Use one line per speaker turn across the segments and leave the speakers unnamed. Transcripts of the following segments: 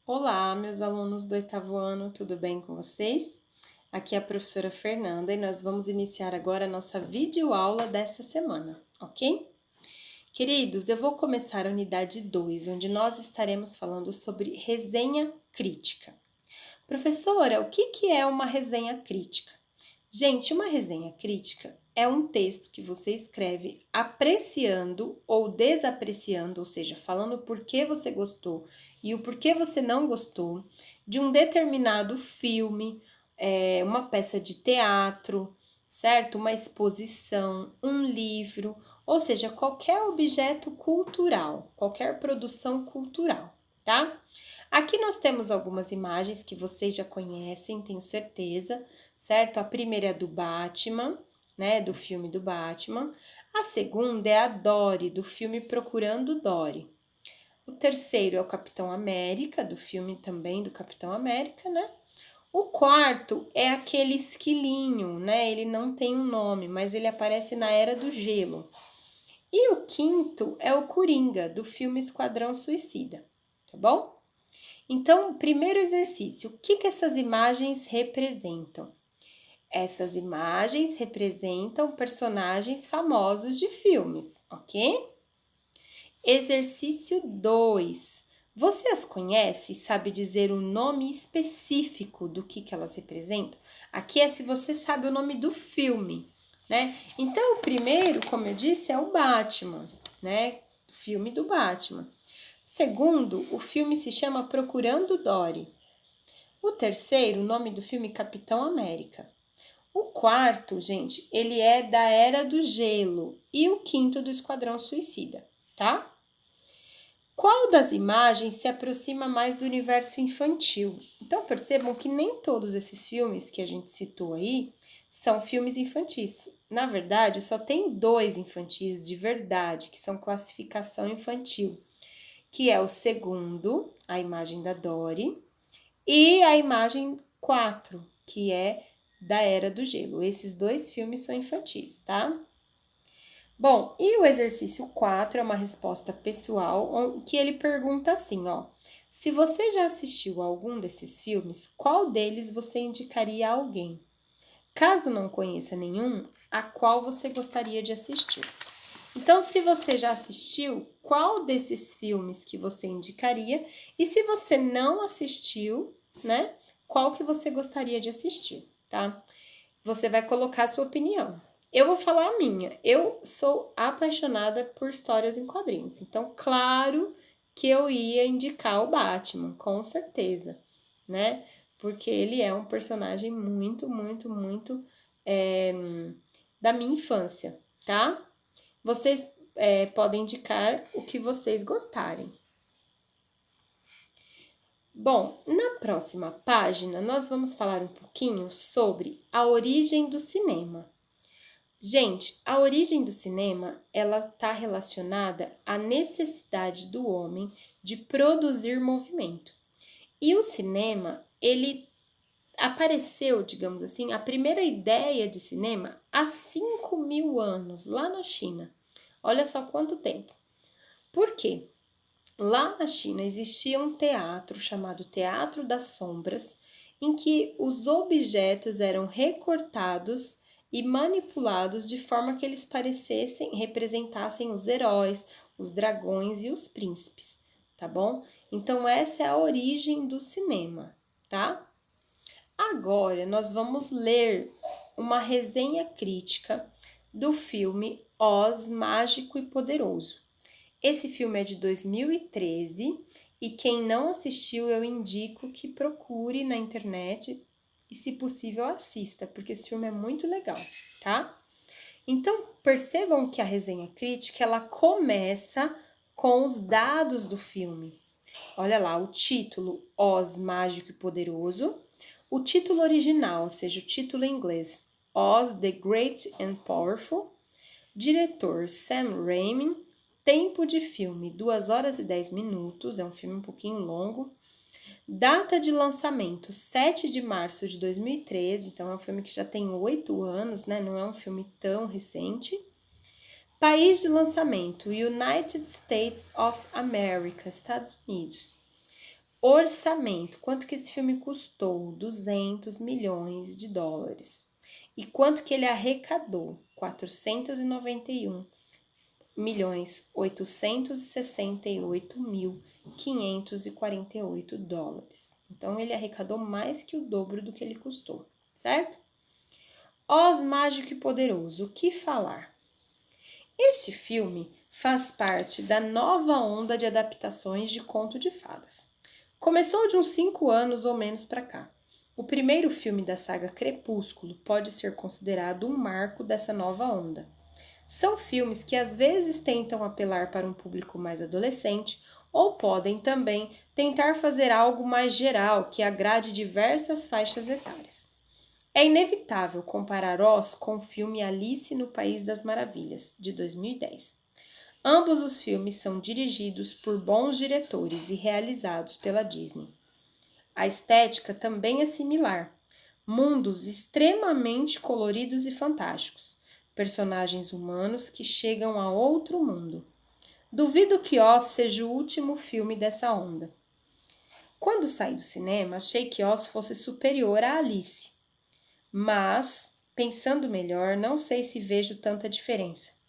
Olá, meus alunos do oitavo ano, tudo bem com vocês? Aqui é a professora Fernanda e nós vamos iniciar agora a nossa videoaula dessa semana, ok? Queridos, eu vou começar a unidade 2, onde nós estaremos falando sobre resenha crítica. Professora, o que é uma resenha crítica? Gente, uma resenha crítica é um texto que você escreve apreciando ou desapreciando, ou seja, falando o porquê você gostou e o porquê você não gostou de um determinado filme, uma peça de teatro, certo? Uma exposição, um livro, ou seja, qualquer objeto cultural, qualquer produção cultural, tá? Aqui nós temos algumas imagens que vocês já conhecem, tenho certeza, certo? A primeira é a do Batman, né? Do filme do Batman. A segunda é a Dory, do filme Procurando Dory. O terceiro é o Capitão América, do filme também do Capitão América, né? O quarto é aquele esquilinho, né? Ele não tem um nome, mas ele aparece na Era do Gelo. E o quinto é o Coringa, do filme Esquadrão Suicida, tá bom? Então, primeiro exercício, o que essas imagens representam? Essas imagens representam personagens famosos de filmes, ok? Exercício 2. Você as conhece e sabe dizer o nome específico do que elas representam? Aqui é se você sabe o nome do filme, né? Então, o primeiro, como eu disse, é o Batman, né? O filme do Batman. Segundo, o filme se chama Procurando Dory. O terceiro, o nome do filme Capitão América. O quarto, gente, ele é da Era do Gelo. E o quinto do Esquadrão Suicida, tá? Qual das imagens se aproxima mais do universo infantil? Então percebam que nem todos esses filmes que a gente citou aí são filmes infantis. Na verdade, só tem dois infantis de verdade, que são classificação infantil, que é o segundo, a imagem da Dory, e a imagem 4, que é da Era do Gelo. Esses dois filmes são infantis, tá? Bom, e o exercício 4 é uma resposta pessoal, que ele pergunta assim, ó: se você já assistiu a algum desses filmes, qual deles você indicaria a alguém? Caso não conheça nenhum, a qual você gostaria de assistir? Então, se você já assistiu, qual desses filmes que você indicaria? E se você não assistiu, né? Qual que você gostaria de assistir, tá? Você vai colocar a sua opinião. Eu vou falar a minha. Eu sou apaixonada por histórias em quadrinhos. Então, claro que eu ia indicar o Batman, com certeza, né? Porque ele é um personagem muito, muito, muito é, da minha infância, tá? Vocês podem indicar o que vocês gostarem. Bom, na próxima página nós vamos falar um pouquinho sobre a origem do cinema. Gente, a origem do cinema, ela está relacionada à necessidade do homem de produzir movimento. E o cinema, ele apareceu, digamos assim, a primeira ideia de cinema há 5.000 anos, lá na China. Olha só quanto tempo. Por quê? Lá na China existia um teatro chamado Teatro das Sombras, em que os objetos eram recortados e manipulados de forma que eles parecessem, representassem os heróis, os dragões e os príncipes, tá bom? Então essa é a origem do cinema, tá? Agora nós vamos ler uma resenha crítica do filme Oz Mágico e Poderoso. Esse filme é de 2013 e quem não assistiu eu indico que procure na internet e, se possível, assista, porque esse filme é muito legal, tá? Então, percebam que a resenha crítica ela começa com os dados do filme. Olha lá, o título Oz Mágico e Poderoso, o título original, ou seja, o título em inglês Oz the Great and Powerful, diretor Sam Raimi, tempo de filme 2 horas e 10 minutos, é um filme um pouquinho longo. Data de lançamento 7 de março de 2013, então é um filme que já tem 8 anos, né? Não é um filme tão recente. País de lançamento: United States of America, Estados Unidos. Orçamento. Quanto que esse filme custou? 200 milhões de dólares. E quanto que ele arrecadou? 491.868.548 dólares. Então, ele arrecadou mais que o dobro do que ele custou, certo? Oz Mágico e Poderoso, o que falar? Este filme faz parte da nova onda de adaptações de conto de fadas. Começou de uns 5 anos ou menos para cá. O primeiro filme da saga Crepúsculo pode ser considerado um marco dessa nova onda. São filmes que às vezes tentam apelar para um público mais adolescente ou podem também tentar fazer algo mais geral que agrade diversas faixas etárias. É inevitável comparar Oz com o filme Alice no País das Maravilhas, de 2010. Ambos os filmes são dirigidos por bons diretores e realizados pela Disney. A estética também é similar. Mundos extremamente coloridos e fantásticos. Personagens humanos que chegam a outro mundo. Duvido que Oz seja o último filme dessa onda. Quando saí do cinema, achei que Oz fosse superior a Alice. Mas, pensando melhor, não sei se vejo tanta diferença.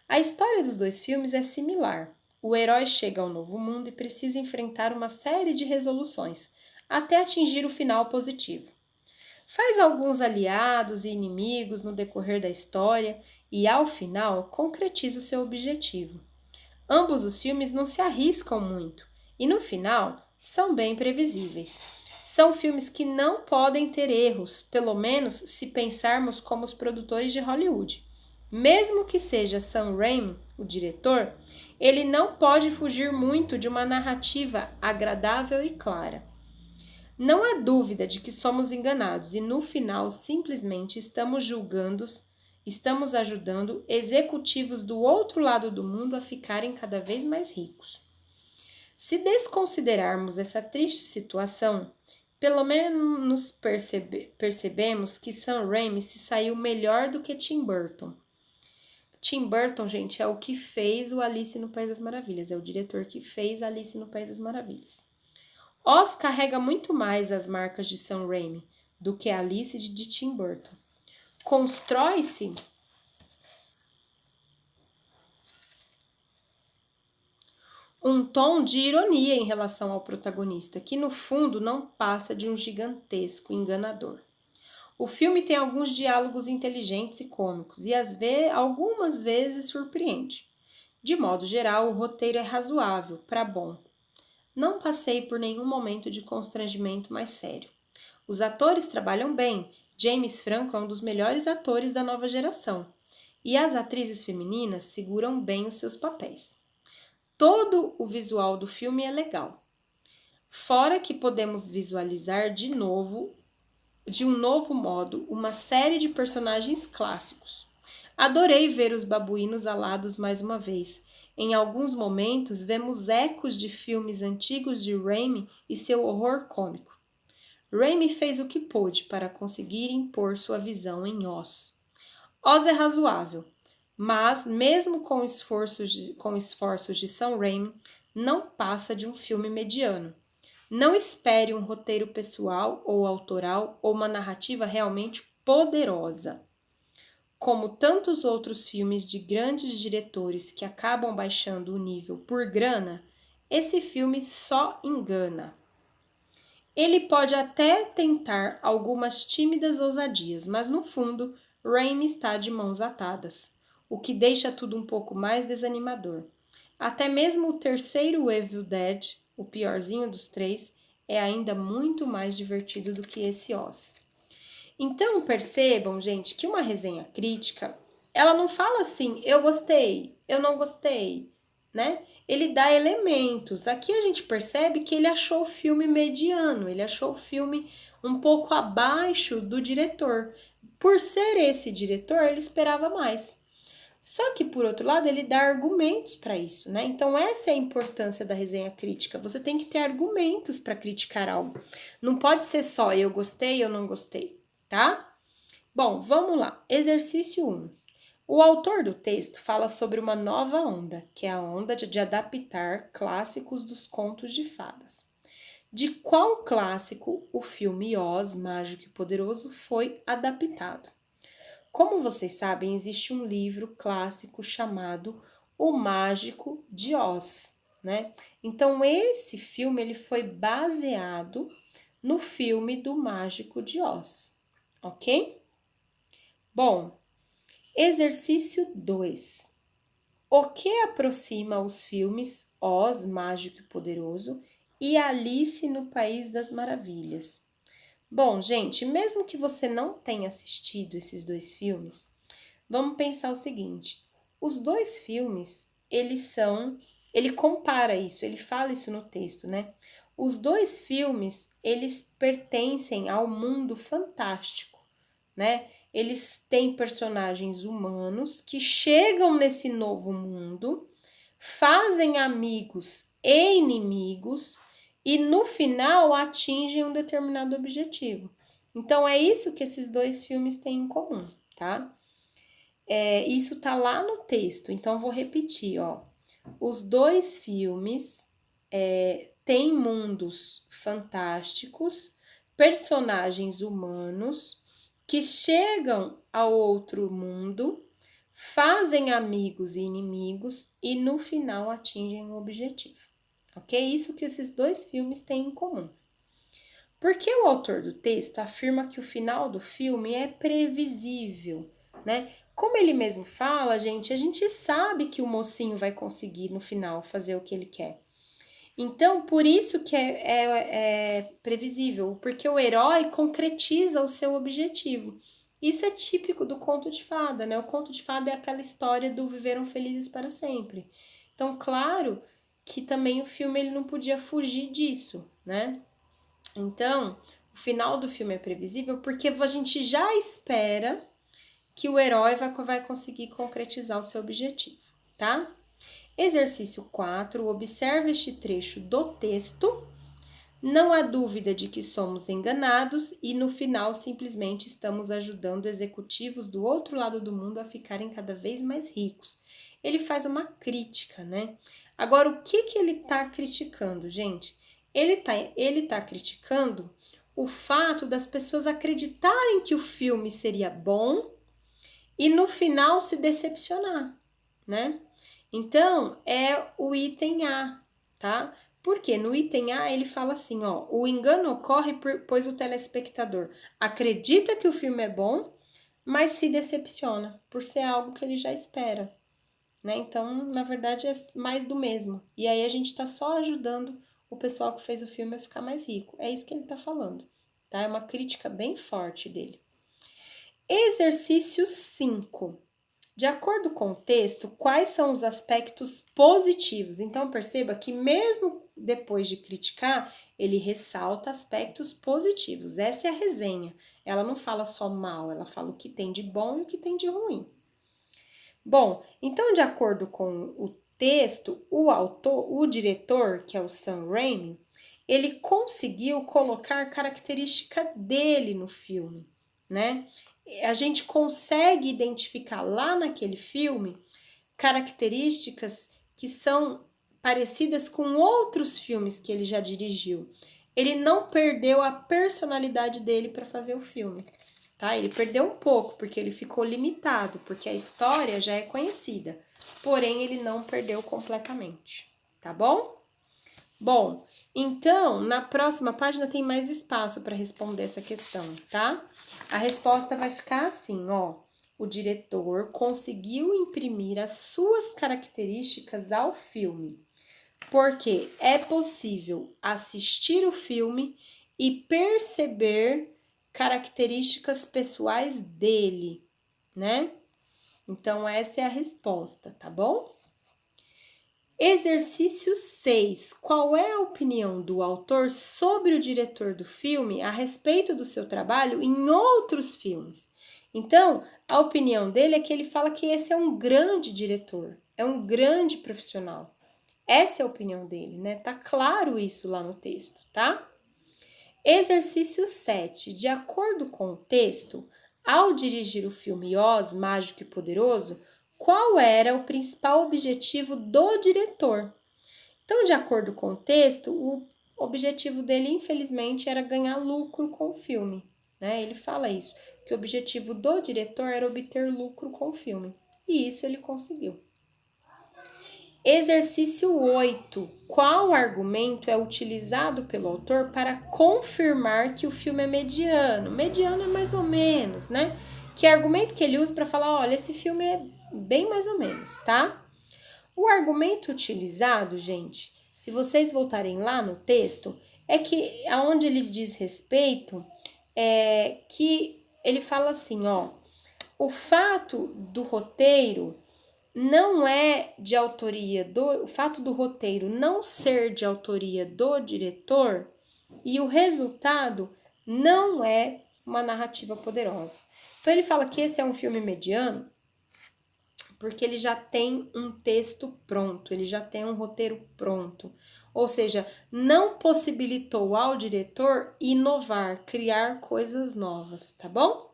A história dos dois filmes é similar. O herói chega ao novo mundo e precisa enfrentar uma série de resoluções, até atingir o final positivo. Faz alguns aliados e inimigos no decorrer da história e, ao final, concretiza o seu objetivo. Ambos os filmes não se arriscam muito e, no final, são bem previsíveis. São filmes que não podem ter erros, pelo menos se pensarmos como os produtores de Hollywood. Mesmo que seja Sam Raimi, o diretor, ele não pode fugir muito de uma narrativa agradável e clara. Não há dúvida de que somos enganados e no final simplesmente estamos ajudando executivos do outro lado do mundo a ficarem cada vez mais ricos. Se desconsiderarmos essa triste situação, pelo menos percebemos que Sam Raimi se saiu melhor do que Tim Burton. Tim Burton, gente, é o que fez o Alice no País das Maravilhas, é o diretor que fez Alice no País das Maravilhas. Oz carrega muito mais as marcas de Sam Raimi do que Alice de Tim Burton. Constrói-se um tom de ironia em relação ao protagonista, que no fundo não passa de um gigantesco enganador. O filme tem alguns diálogos inteligentes e cômicos e algumas vezes surpreende. De modo geral, o roteiro é razoável para bom. Não passei por nenhum momento de constrangimento mais sério. Os atores trabalham bem. James Franco é um dos melhores atores da nova geração. E as atrizes femininas seguram bem os seus papéis. Todo o visual do filme é legal. Fora que podemos visualizar de um novo modo, uma série de personagens clássicos. Adorei ver os babuínos alados mais uma vez. Em alguns momentos, vemos ecos de filmes antigos de Raimi e seu horror cômico. Raimi fez o que pôde para conseguir impor sua visão em Oz. Oz é razoável, mas, mesmo com esforços de Sam Raimi, não passa de um filme mediano. Não espere um roteiro pessoal ou autoral ou uma narrativa realmente poderosa. Como tantos outros filmes de grandes diretores que acabam baixando o nível por grana, esse filme só engana. Ele pode até tentar algumas tímidas ousadias, mas no fundo, Raimi está de mãos atadas, o que deixa tudo um pouco mais desanimador. Até mesmo o terceiro Evil Dead, o piorzinho dos três, é ainda muito mais divertido do que esse Oz. Então percebam, gente, que uma resenha crítica, ela não fala assim, eu gostei, eu não gostei, né? Ele dá elementos. Aqui a gente percebe que ele achou o filme mediano, ele achou o filme um pouco abaixo do diretor. Por ser esse diretor, ele esperava mais. Só que, por outro lado, ele dá argumentos para isso, né? Então, essa é a importância da resenha crítica. Você tem que ter argumentos para criticar algo. Não pode ser só eu gostei, eu não gostei, tá? Bom, vamos lá. Exercício 1. O autor do texto fala sobre uma nova onda, que é a onda de adaptar clássicos dos contos de fadas. de qual clássico o filme Oz, Mágico e Poderoso foi adaptado? Como vocês sabem, existe um livro clássico chamado O Mágico de Oz, né? Então esse filme ele foi baseado no filme do Mágico de Oz, ok? Bom, exercício 2. O que aproxima os filmes Oz, Mágico e Poderoso e Alice no País das Maravilhas? Bom, gente, mesmo que você não tenha assistido esses dois filmes, vamos pensar o seguinte: os dois filmes, ele compara isso, ele fala isso no texto, né? Os dois filmes, eles pertencem ao mundo fantástico, né? Eles têm personagens humanos que chegam nesse novo mundo, fazem amigos e inimigos e no final atingem um determinado objetivo. Então é isso que esses dois filmes têm em comum, tá? Isso tá lá no texto, então vou repetir, ó. Os dois filmes têm mundos fantásticos, personagens humanos que chegam ao outro mundo, fazem amigos e inimigos e no final atingem o objetivo. Ok? Isso que esses dois filmes têm em comum. Porque o autor do texto afirma que o final do filme é previsível, né? Como ele mesmo fala, gente, a gente sabe que o mocinho vai conseguir no final fazer o que ele quer. Então, por isso que é previsível, porque o herói concretiza o seu objetivo. Isso é típico do conto de fada, né? O conto de fada é aquela história do viveram felizes para sempre. Então, claro que também o filme ele não podia fugir disso, né? Então, o final do filme é previsível porque a gente já espera que o herói vai conseguir concretizar o seu objetivo, tá? Exercício 4. Observe este trecho do texto. Não há dúvida de que somos enganados e no final simplesmente estamos ajudando executivos do outro lado do mundo a ficarem cada vez mais ricos. Ele faz uma crítica, né? Agora, o que ele está criticando, gente? Ele tá criticando o fato das pessoas acreditarem que o filme seria bom e no final se decepcionar, né? Então, é o item A, tá? Porque no item A ele fala assim, ó, o engano ocorre pois o telespectador acredita que o filme é bom, mas se decepciona por ser algo que ele já espera, né? Então, na verdade, é mais do mesmo. E aí a gente tá só ajudando o pessoal que fez o filme a ficar mais rico. É isso que ele tá falando, tá? É uma crítica bem forte dele. Exercício 5. De acordo com o texto, quais são os aspectos positivos? Então, perceba que, mesmo depois de criticar, ele ressalta aspectos positivos. Essa é a resenha. Ela não fala só mal, ela fala o que tem de bom e o que tem de ruim. Bom, então, de acordo com o texto, o diretor, que é o Sam Raimi, ele conseguiu colocar característica dele no filme, né? A gente consegue identificar lá naquele filme características que são parecidas com outros filmes que ele já dirigiu. Ele não perdeu a personalidade dele para fazer o filme, tá? Ele perdeu um pouco porque ele ficou limitado, porque a história já é conhecida. Porém, ele não perdeu completamente, tá bom? Bom, então, na próxima página tem mais espaço para responder essa questão, tá? A resposta vai ficar assim, ó. O diretor conseguiu imprimir as suas características ao filme, porque é possível assistir o filme e perceber características pessoais dele, né? Então, essa é a resposta, tá bom? Exercício 6. Qual é a opinião do autor sobre o diretor do filme a respeito do seu trabalho em outros filmes? Então, a opinião dele é que ele fala que esse é um grande diretor, é um grande profissional. Essa é a opinião dele, né? Tá claro isso lá no texto, tá? Exercício 7. De acordo com o texto, ao dirigir o filme Oz, Mágico e Poderoso, qual era o principal objetivo do diretor? Então, de acordo com o texto, o objetivo dele, infelizmente, era ganhar lucro com o filme, né? Ele fala isso, que o objetivo do diretor era obter lucro com o filme. E isso ele conseguiu. Exercício 8. Qual argumento é utilizado pelo autor para confirmar que o filme é mediano? Mediano é mais ou menos, né? Que argumento que ele usa para falar, olha, esse filme é bem mais ou menos, tá? O argumento utilizado, gente, se vocês voltarem lá no texto, é que aonde ele diz respeito, é que ele fala assim, ó, o fato do roteiro não é de autoria o fato do roteiro não ser de autoria do diretor e o resultado não é uma narrativa poderosa. Então ele fala que esse é um filme mediano porque ele já tem um texto pronto, ele já tem um roteiro pronto. Ou seja, não possibilitou ao diretor inovar, criar coisas novas, tá bom?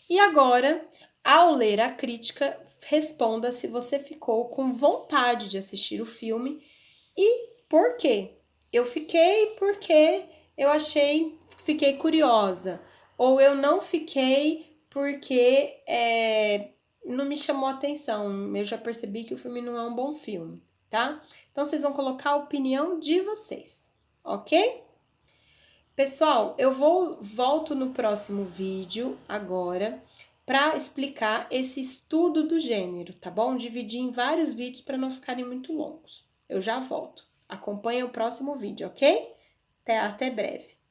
E agora, ao ler a crítica, responda se você ficou com vontade de assistir o filme e por quê. Eu fiquei porque eu fiquei curiosa. Ou eu não fiquei porque não me chamou atenção. Eu já percebi que o filme não é um bom filme, tá? Então, vocês vão colocar a opinião de vocês, ok? Pessoal, volto no próximo vídeo agora para explicar esse estudo do gênero, tá bom? Dividir em vários vídeos para não ficarem muito longos. Eu já volto. Acompanhe o próximo vídeo, ok? Até breve.